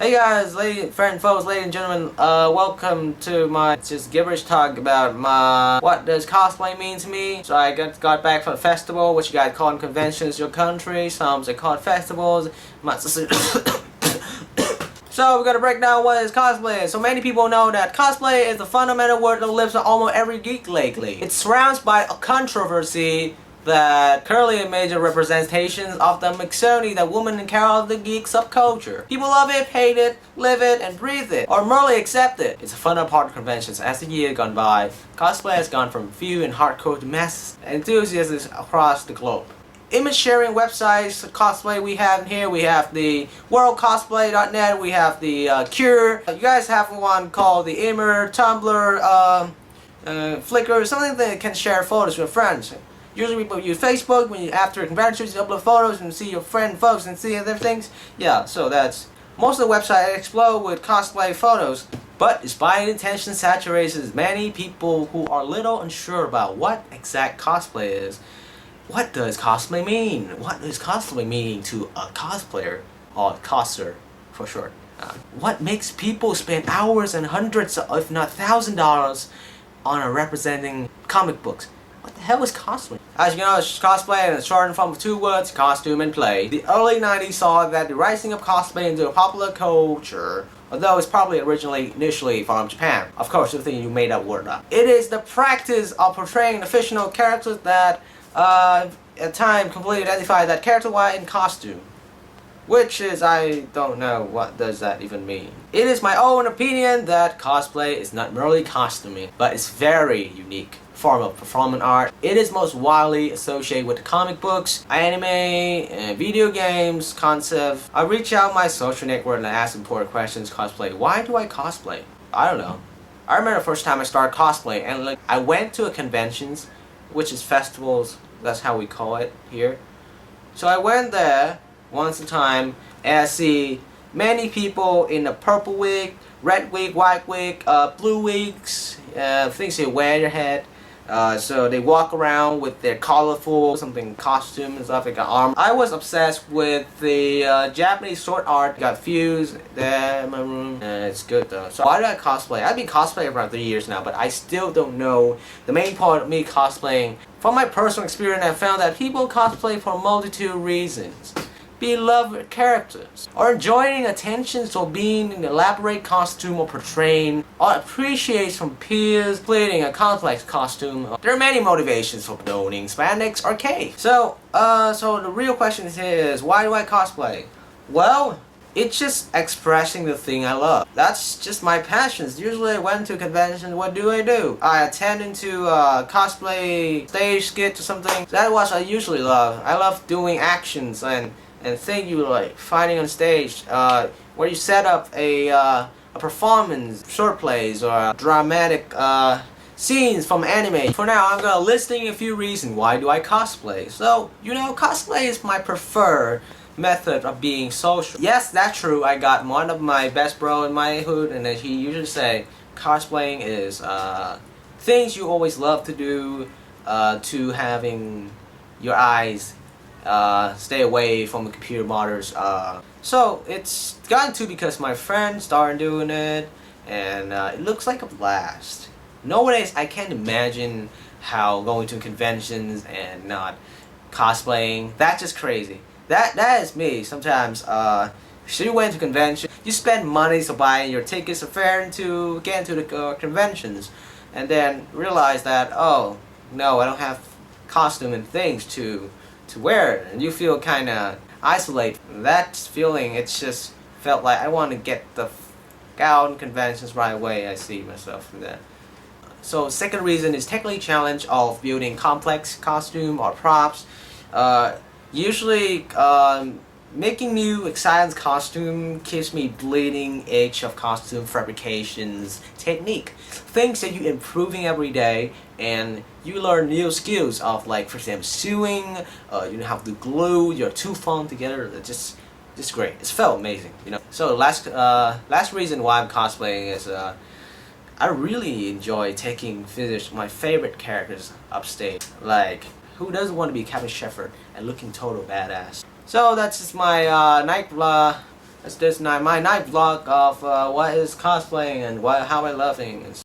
Hey guys, folks, ladies and gentlemen, welcome to my just gibberish talk about what does cosplay mean to me. So I got back from a festival, which you guys call in conventions your country, some they call it festivals. So we're gonna break down what is cosplay. So many people know that cosplay is the fundamental word that lives on almost every geek lately. It's surrounded by a controversy that currently a major representations of the mixity that women encounter of the geek subculture. People love it, hate it, live it, and breathe it, or merely accept it. It's a fundamental part of conventions. As the year gone by, cosplay has gone from few and hardcore to mass enthusiasts across the globe. Image sharing websites, cosplay we have here. We have the worldcosplay.net, we have the Cure. You guys have one called the Immer, Tumblr, Flickr, something that can share photos with friends. Usually people use Facebook when after conventions you upload photos and see your friend folks and see other things. Yeah, so that's most of the website explode with cosplay photos. But despite intention saturates many people who are little unsure about what exact cosplay is. What does cosplay mean? What does cosplay mean to a cosplayer or coster for short? What makes people spend hours and hundreds, if not $1,000, on representing comic books? What the hell is cosplay? As you know, cosplay is shortened from two words, costume and play. The early 90s saw that the rising of cosplay into a popular culture, although it's probably initially from Japan. Of course, the thing you made that word up. It is the practice of portraying the fictional characters that at time completely identify that character while in costume. Which is, I don't know what does that even mean. It is my own opinion that cosplay is not merely costuming, but it's very unique form of performance art. It is most widely associated with comic books, anime, and video games, concept. I reach out my social network and I ask important questions. Cosplay. Why do I cosplay? I don't know. I remember the first time I started cosplay and I went to a conventions, which is festivals, that's how we call it here. So I went there once a time and I see many people in the purple wig, red wig, white wig, blue wigs, things they wear in their head. So they walk around with their colorful costume and stuff like armor. I was obsessed with the Japanese sword art. Got fused there in my room, and it's good though. So why do I cosplay? I've been cosplaying for around 3 years now, but I still don't know the main part of me cosplaying. From my personal experience, I found that people cosplay for a multitude of reasons. Beloved characters, or enjoying attention to being in an elaborate costume or portraying, or appreciation from peers completing a complex costume. There are many motivations for donning spandex or cake. So the real question is, why do I cosplay? Well, it's just expressing the thing I love. That's just my passions. Usually I went to conventions, what do? I attend into cosplay stage skit or something. That's what I usually love. I love doing actions and thing you like fighting on stage, where you set up a performance, short plays or dramatic scenes from anime. For now, I'm gonna listing a few reasons why do I cosplay. So you know, cosplay is my preferred method of being social. Yes, that's true. I got one of my best bro in my hood, and he usually say cosplaying is things you always love to do, to having your eyes stay away from the computer monitors. So it's gotten to because my friends started doing it, and it looks like a blast. Nowadays, I can't imagine how going to conventions and not cosplaying. That's just crazy. That is me. Sometimes, so you went to convention, you spend money to buying your tickets or fare to get into the conventions, and then realize that, oh no, I don't have costume and things to wear, and you feel kind of isolated. That feeling, it's just felt like I want to get the f out in conventions right away. I see myself in that. So second reason is technically challenge of building complex costume or props. Usually making new exciting costume keeps me bleeding edge of costume fabrications technique. Things that you improving every day, and you learn new skills of, like, for example, sewing, you know how to glue your two foam together. It's just great. It's felt amazing, you know. So last reason why I'm cosplaying is I really enjoy taking visits my favorite characters upstage. Like, who doesn't want to be Captain Shepard and looking total badass? So that's just my night vlog It's this night, my night vlog of what is cosplaying and how I love it.